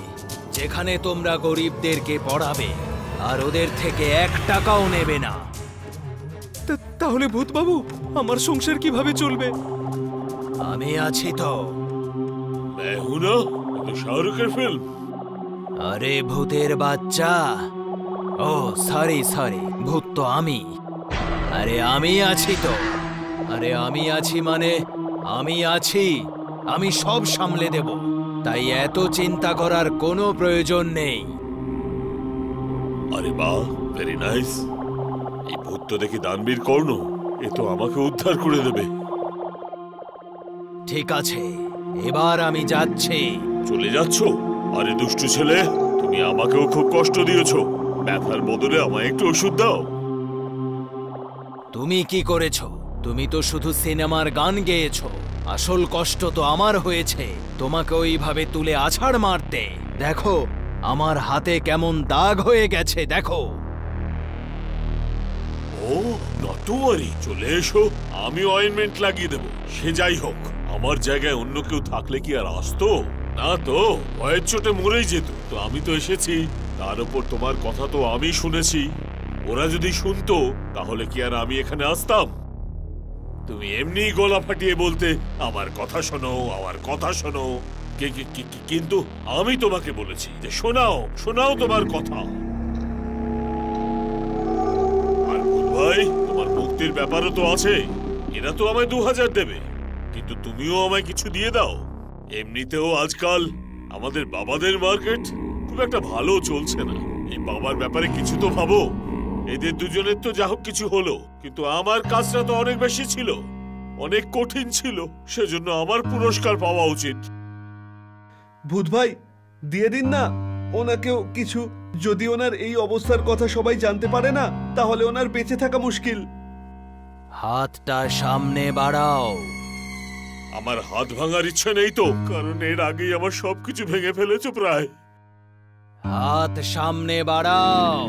যেখানে তোমরা গরিবদেরকে পড়াবে আর ওদের থেকে 1 টাকাও নেবে না। তাহলে ভূতবাবু, আমার সংসার কিভাবে চলবে? আমি আছি তো। শাহরুখের ফিল্ম। আরে ভূতের বাচ্চা, ও সরি সরি, ভূত তো আমি। আরে আমি আছি তো। আরে আমি আছি মানে আমি আছি, আমি সব সামলে দেব, তাই এত চিন্তা করার কোনো প্রয়োজন নেই। আরে বাহ, ভেরি নাইস। এই ভূত তো দেখি দানবীর কর্ণ, এ তো আমাকে উদ্ধার করে দেবে। ঠিক আছে, এবার আমি যাচ্ছি। চলে যাচ্ছ? আরে দুষ্টু ছেলে, তুমি আমাকেও খুব কষ্ট দিয়েছো, ব্যথার বদলে আমায় একটু ওষুধ দাও। তুমি কি করেছো? তুমি তো শুধু সিনেমার গান গেয়েছো। আসল কষ্ট তো আমার হয়েছে তোমাকে ওইভাবে তুলে আছাড় মারতে। দেখো আমার হাতে কেমন দাগ হয়ে গেছে, দেখো। ও নট টু ওয়ারি, চলে এসো, আমি অয়েনমেন্ট লাগিয়ে দেবো। সে যাই হোক, আমার জায়গায় অন্য কেউ থাকলে কি আর আসতো? না তো, ভয়ের চোটে মরেই যেত। তো আমি তো এসেছি, তার উপর তোমার কথা তো আমি শুনেছি। ওরা যদি শুনতো তাহলে কি আর আমি এখানে আসতাম? তুমি এমনি গলা ফাটিয়ে বলতে আমার কথা শোনো, আমার কথা শোনো। কিন্তু আমি তোমাকে বলেছি যে শোনাও, শোনাও তোমার কথা। আর ভাই, তোমার মুক্তির ব্যাপারও তো আছে। এরা তো আমায় 2000 দেবে, কিন্তু তুমিও আমায় কিছু দিয়ে দাও। এমনিতেও আজকাল আমাদের বাবাদের মার্কেট খুব একটা ভালো চলছে না। এই বাবার ব্যাপারে কিছু তো ভাবো। এদের দুজনের তো যা হোক কিছু হলো, কিন্তু আমার কাজটা তো অনেক বেশি ছিল, অনেক কঠিন ছিল। সেজন্য আমার পুরস্কার পাওয়া উচিত। ভূত ভাই, দিয়ে দিন না ওনাকেও কিছু। যদি ওনার এই অবস্থার কথা সবাই জানতে পারে না, তাহলে ওনার বেঁচে থাকা মুশকিল। হাতটা সামনে বাড়াও। আমার হাত ভাঙার ইচ্ছে নেই তো, কারণ এর আগেই আমার সবকিছু ভেঙে ফেলেছো প্রায়। হাত সামনে বাড়াও।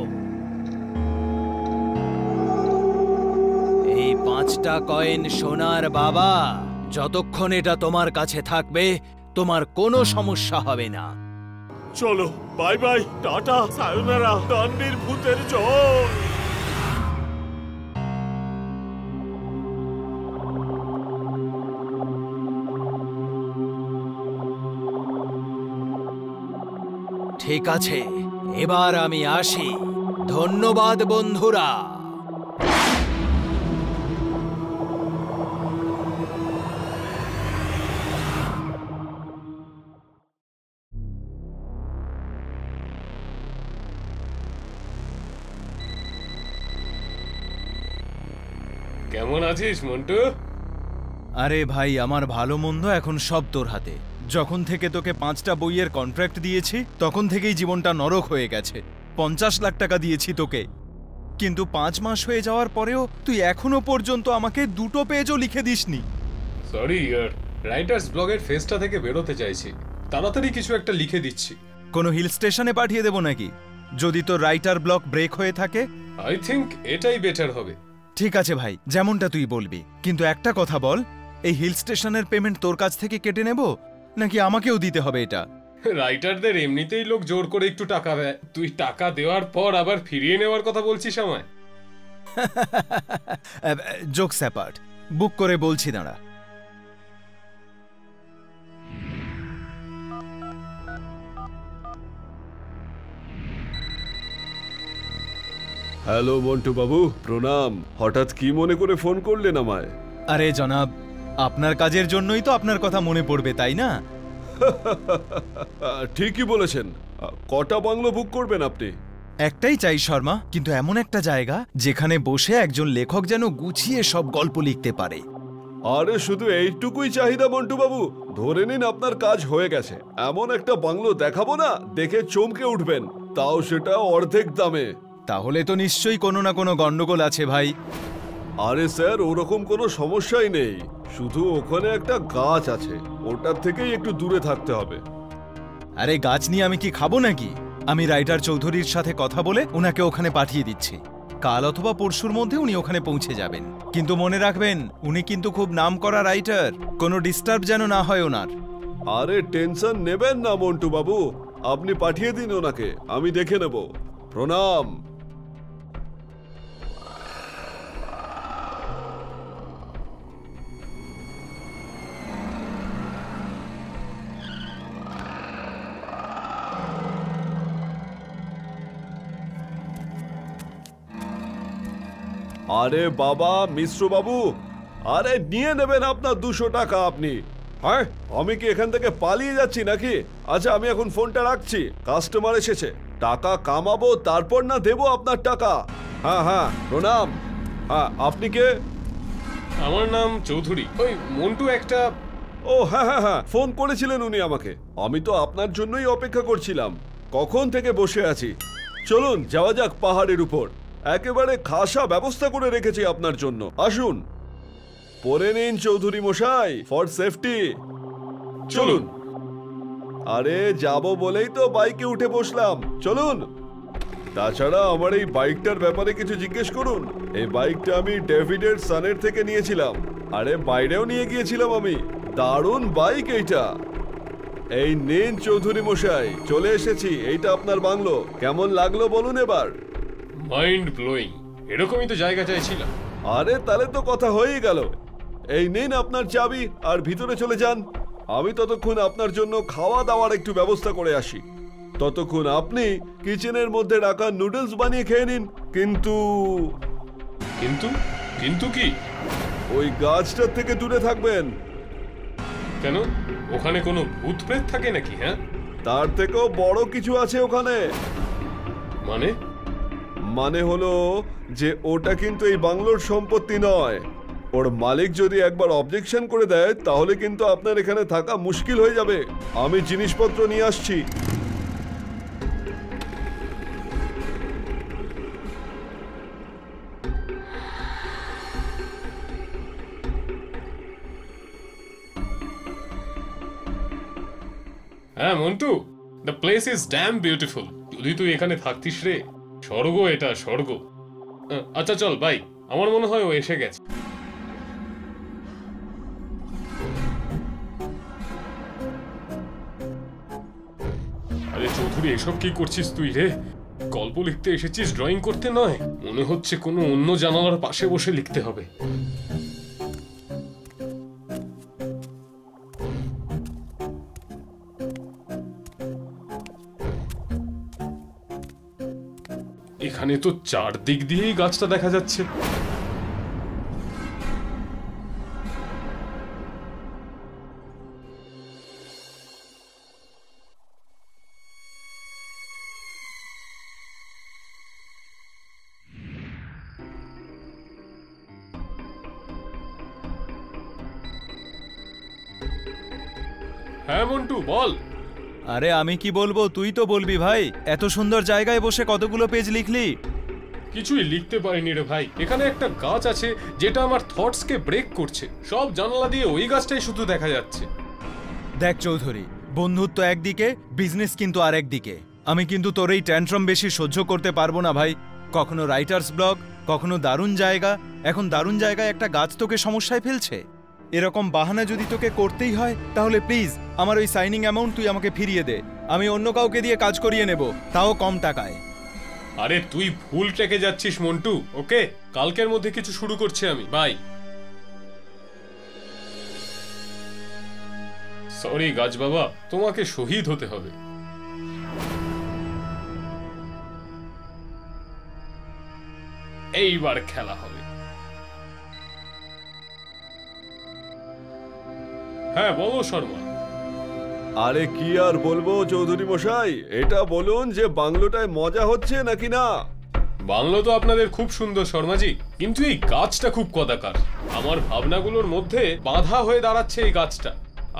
এই 5টা কয়েন সোনার বাবা। যতক্ষণ এটা তোমার কাছে থাকবে তোমার কোনো সমস্যা হবে না। চলো, বাই বাই, টাটা, সায়োনারা, দানবীর ভূতের জয়। ঠিক আছে, এবার আমি আসি। ধন্যবাদ বন্ধুরা। কেমন আছিস মন্টু? আরে ভাই, আমার ভালো মন্দ এখন সব তোর হাতে। যখন থেকে তোকে 5টা বইয়ের কন্ট্রাক্ট দিয়েছি তখন থেকেই জীবনটা নরক হয়ে গেছে। 50 লাখ টাকা দিয়েছি তোকে, কিন্তু 5 মাস হয়ে যাওয়ার পরেও তুই এখনো পর্যন্ত আমাকে 2টো পেজও লিখে দিসনি। সরি ইয়ার, রাইটার্স ব্লগের ফেসটা থেকে বেরোতে চাইছি। তাড়াতাড়ি কিছু একটা লিখে দিচ্ছি। কোনো হিল স্টেশনে পাঠিয়ে দেবো নাকি, যদি তোর রাইটার ব্লক ব্রেক হয়ে থাকে? আই থিঙ্ক এটাই বেটার হবে। ঠিক আছে ভাই, যেমনটা তুই বলবি। কিন্তু একটা কথা বল, এই হিল স্টেশনের পেমেন্ট তোর কাছ থেকে কেটে নেব নাকি আমাকেও দিতে হবে এটা? রাইটারদের এমনিতেই লোক জোর করে একটু টাকা দেয়, তুই টাকা দেওয়ার পর আবার ফিরিয়ে নেওয়ার কথা বলছিস আমায়? জোকস অ্যাপার্ট, বুক করে বলছি, দাঁড়া। হ্যালো মন্টু বাবু, প্রণাম। হঠাৎ কি মনে করে ফোন করলেন আমায়? আরে জনাব, আপনার কাজের জন্যই তো আপনার কথা মনে পড়বে, তাই না? ঠিকই বলেছেন। কটা বাংলো বুক করবেন আপনি? একটাই চাই শর্মা, কিন্তু এমন একটা জায়গা যেখানে বসে একজন লেখক যেন গুছিয়ে সব গল্প লিখতে পারে। আরে শুধু এইটুকুই চাহিদা মন্টু বাবু। ধরে নিন আপনার কাজ হয়ে গেছে। এমন একটা বাংলো দেখাবো না, দেখে চমকে উঠবেন, তাও সেটা অর্ধেক দামে। তাহলে তো নিশ্চয়ই কোনো না কোনো গন্ডগোল আছে ভাই। আরে স্যার, ওরকম কোনো সমস্যাই নেই, শুধু ওখানে একটা গাছ আছে, ওটার থেকেই একটু দূরে থাকতে হবে। আরে গাছ নিয়ে আমি কি খাবো নাকি? আমি রাইটার চৌধুরীর সাথে কথা বলে ওনাকে ওখানে পাঠিয়ে দিচ্ছি। কাল অথবা পরশুর মধ্যে উনি ওখানে পৌঁছে যাবেন। কিন্তু মনে রাখবেন, উনি কিন্তু খুব নামকরা রাইটার, কোনো ডিস্টার্ব যেন না হয় ওনার। আরে টেনশন নেবেন না মন্টু বাবু, আপনি পাঠিয়ে দিন ওনাকে, আমি দেখে নেব। প্রণাম। আরে বাবা মিশ্র বাবু, আরে নিয়ে নেবেন আপনার 200 টাকা আপনি। হ্যাঁ, আমি কি এখান থেকে পালিয়ে যাচ্ছি নাকি? আচ্ছা, আমি এখন ফোনটা রাখছি, কাস্টমার এসেছে। টাকা কামাবো, তারপর না দেবো আপনার টাকা। হ্যাঁ হ্যাঁ, প্রণাম। হ্যাঁ, আপনি কে? আমার নাম চৌধুরী। ওই মন্টু একটা... ও হ্যাঁ হ্যাঁ হ্যাঁ, ফোন করেছিলেন উনি আমাকে। আমি তো আপনার জন্যই অপেক্ষা করছিলাম, কখন থেকে বসে আছি। চলুন যাওয়া যাক পাহাড়ের উপর। একেবারে খাসা ব্যবস্থা করে রেখেছি আপনার জন্য। আসুন, পরে নিন চৌধুরী মশাই, ফর সেফটি। চলুন। আরে যাব বলেই তো বাইকে উঠে বসলাম, চলুন। তাছাড়া আমার এই বাইকটার ব্যাপারে কিছু জিজ্ঞেস করুন। এই বাইকটা আমি ডেভিডের সানের থেকে নিয়েছিলাম, আরে বাইরেও নিয়ে গিয়েছিলাম আমি। দারুণ বাইক এইটা। এই নিন চৌধুরী মশাই, চলে এসেছি, এইটা আপনার বাংলো। কেমন লাগলো বলুন এবার? মাইন্ড ব্লোয়িং, এরকমই তো জায়গা চাইছিলাম। আরে তাহলে তো কথা হয়েই গেল। এই নিন আপনার চাবি, আর ভিতরে চলে যান। আমি ততক্ষণ আপনার জন্য খাওয়া দাওয়ার একটু ব্যবস্থা করে আসি। ততক্ষণ আপনি কিচেনের মধ্যে রাখা নুডলস বানিয়ে খেয়ে নিন। কিন্তু কিন্তু কিন্তু কি? ওই গাছটার থেকে দূরে থাকবেন। কেন, ওখানে কোনো ভূত প্রেত থাকে নাকি? হ্যাঁ, তার থেকেও বড় কিছু আছে ওখানে। মানে হলো যে ওটা কিন্তু এই বাংলোর সম্পত্তি নয়। ওর মালিক যদি একবার অবজেকশন করে দেয় তাহলে কিন্তু আপনার এখানে থাকা মুশকিল হয়ে যাবে। আমি জিনিসপত্র নিয়ে আসছি। হ্যাঁ Montu, the place is dam beautiful. যদি তুই এখানে থাকতিস রে, স্বর্গ এটা, স্বর্গ। আচ্ছা চল ভাই, আমার মনে হয় ও এসে গেছে। আরে চৌধুরী, এসব কি করছিস তুই রে? গল্প লিখতে এসেছিস, ড্রয়িং করতে নয়। মনে হচ্ছে কোনো অন্য জানালার পাশে বসে লিখতে হবে। এখানে তো চারদিক দিয়েই গাছটা দেখা যাচ্ছে। হ্যাঁ মন্টু, বল। আরে আমি কি বলবো, তুই তো বলবি ভাই। এত সুন্দর জায়গায় বসে কতগুলো পেজ লিখলি? কিছুই লিখতে পারিনি রে ভাই। এখানে একটা গাছ আছে যেটা আমার থটসকে ব্রেক করছে। সব জানালা দিয়ে ওই গাছটাই শুধু দেখা যাচ্ছে। দেখ চৌধুরী, বন্ধুত্ব একদিকে, বিজনেস কিন্তু আর একদিকে। আমি কিন্তু তোর এই ট্যান্ট্রাম বেশি সহ্য করতে পারবো না ভাই। কখনো রাইটার্স ব্লগ, কখনো দারুণ জায়গা। এখন দারুণ জায়গায় একটা গাছ তোকে সমস্যায় ফেলছে। এরকম বাহানা যদি তোকে করতেই হয় তাহলে প্লিজ আমার ওই সাইনিং অ্যামাউন্ট তুই আমাকে ফিরিয়ে দে। আমি অন্য কাউকে দিয়ে কাজ করিয়ে নেব, তাও কম টাকায়। আরে তুই ভুল ট্র্যাকে যাচ্ছিস মন্টু। ওকে, কালকের মধ্যে কিছু শুরু করছি আমি। বাই। সরি গাছ বাবা, তোমাকে শহীদ হতে হবে। এইবার খেলা হবে। হ্যাঁ বলো শর্মা। আরে কি আর বলবো চৌধুরী মশাই, এটা বলুন যে বাংলোটায় মজা হচ্ছে নাকি না? বাংলো তো আপনাদের খুব সুন্দর শর্মাজি, কিন্তু এই গাছটা খুব কদাকার। আমার ভাবনাগুলোর মধ্যে বাধা হয়ে দাঁড়াচ্ছে এই গাছটা।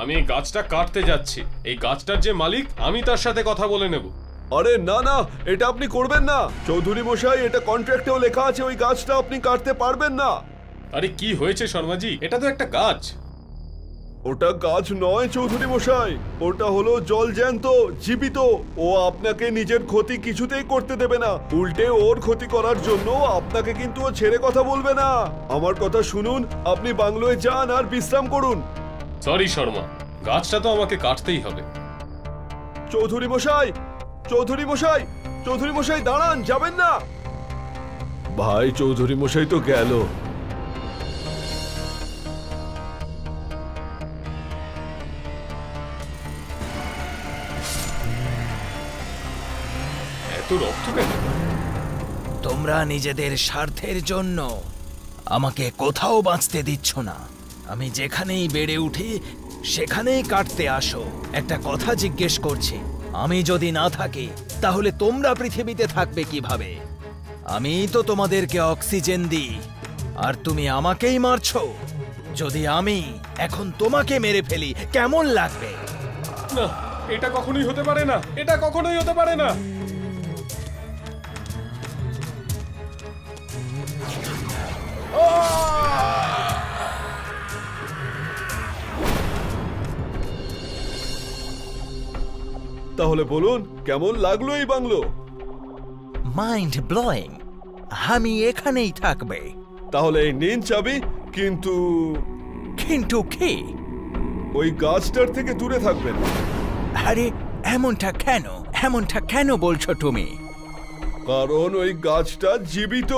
আমি এই গাছটা কাটতে যাচ্ছি। এই গাছটার যে মালিক, আমি তার সাথে কথা বলে নেব। আরে না না, এটা আপনি করবেন না চৌধুরী মশাই। এটা কন্ট্রাক্টেও লেখা আছে ওই গাছটা আপনি কাটতে পারবেন না। আরে কি হয়েছে শর্মাজি, এটা তো একটা গাছ। ওটা গাছ নয় চৌধুরী মশাই, ওটা হলো জল জ্যান্ত, জীবিত। ও আপনাকে নিজের ক্ষতি কিছুতেই করতে দেবে না, উল্টে ওর ক্ষতি করার জন্য আপনাকে কিন্তু ও ছেড়ে কথা বলবে না। আমার কথা শুনুন, আপনি বাংলোয় যান আর বিশ্রাম করুন। সরি শর্মা, গাছটা তো আমাকে কাটতেই হবে। চৌধুরী মশাই, চৌধুরী মশাই, চৌধুরী মশাই দাঁড়ান, যাবেন না। ভাই চৌধুরী মশাই তো গেল। তোমরা নিজেদের স্বার্থের জন্য আমাকে কোথাও বাঁচতে দিচ্ছ না। আমি যেখানেই বেড়ে উঠি সেখানেই কাটতে আসো। একটা কথা জিজ্ঞেস করছি, আমি যদি না থাকি তাহলে তোমরা পৃথিবীতে থাকবে কিভাবে? আমি তো তোমাদেরকে অক্সিজেন দিই, আর তুমি আমাকেই মারছো। যদি আমি এখন তোমাকে মেরে ফেলি কেমন লাগবে? না, এটা কখনোই হতে পারে না, এটা কখনোই হতে পারে না। তাহলে বলুন কেমন লাগলো এই বাংলো? Mind blowing. আমি এখানেই থাকবে। তাহলে এই নিন চাবি, কিন্তু কিন্তু কি? ওই গাছটার থেকে দূরে থাকবেন। আরে এমনটা কেন বলছো তুমি? কারণ ওই গাছটা জীবিত।